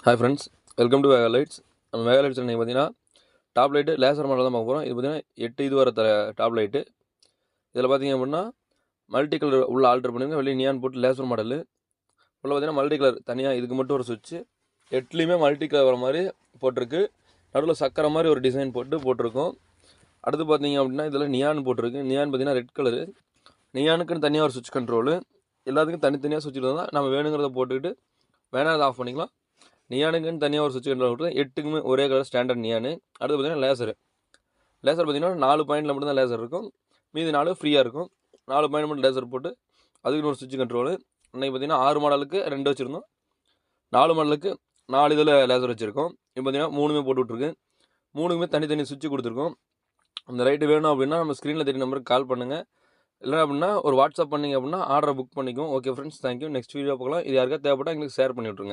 Hi friends, welcome to Vega lights. நம்ம வேகா லைட்ஸில் நீங்கள் பார்த்தீங்கன்னா டாப் லைட்டு லேசர் மாடல் தான் பார்க்க போகிறோம். இது பார்த்தீங்கன்னா 8 இது வர டாப் லைட்டு. இதில் பார்த்தீங்க அப்படின்னா மல்டி கலர் உள்ள ஆல்டர் பண்ணியிருங்க. வெளியே நியான் போட்டு லேசர் மாடலு. உள்ள பார்த்தீங்கன்னா மல்டி கலர் தனியாக இதுக்கு மட்டும் ஒரு சுவிட்சு. 8லேயுமே மல்டி கலர் வர மாதிரி போட்டிருக்கு. நடுவில் சக்கரை மாதிரி ஒரு டிசைன் போட்டிருக்கோம். அடுத்து பார்த்தீங்க அப்படின்னா இதில் நியான் போட்டிருக்கு. நியான் பார்த்தீங்கன்னா ரெட் கலரு. நியானுக்குன்னு தனியாக ஒரு சுவிட்ச் கண்ட்ரோலு. எல்லாத்துக்கும் தனித்தனியாக சுவிட்ச் இருந்தால் நம்ம வேணுங்கிறத போட்டுக்கிட்டு வேணால் ஆஃப் பண்ணிக்கலாம். நியானுக்குன்னு தனியாக ஒரு சுவிட்ச் கண்ட்ரோல் கொடுத்து 8க்குமே ஒரே கலர் ஸ்டாண்டர்ட் நியானு. அடுத்து பார்த்தீங்கன்னா லேசர் பார்த்தீங்கன்னா 4 பாயிண்டில் மட்டும் தான் லேசர் இருக்கும். மீதி 4 ஃப்ரீயாக இருக்கும். 4 பாயிண்ட் மட்டும் லேசர் போட்டு அதுக்குன்னு ஒரு சுவிட்ச் கண்ட்ரோலு. இன்றைக்கி பார்த்தீங்கன்னா 6 மாடலுக்கு 2 வச்சுருந்தோம். 4 மாடலுக்கு 4 இதில் லேசர் வச்சுருக்கோம். இப்போ பார்த்தீங்கன்னா 3மே போட்டு விட்ருக்கு. 3க்குமே தனித்தனி சுவிட்ச் கொடுத்துருக்கோம். அந்த ரைட்டு வேணும் அப்படின்னா நம்ம ஸ்க்ரீனில் தெரிய நம்பருக்கு கால் பண்ணுங்கள். இல்லை அப்படின்னா ஒரு வாட்ஸ்அப் பண்ணிங்க அப்படின்னா ஆர்டரை புக் பண்ணிக்குவோம். Okay friends, thank you. Next video பார்க்கலாம். இது யாருக்கா தேவைப்பட்டால் எங்களுக்கு ஷேர் பண்ணி விட்ருங்க.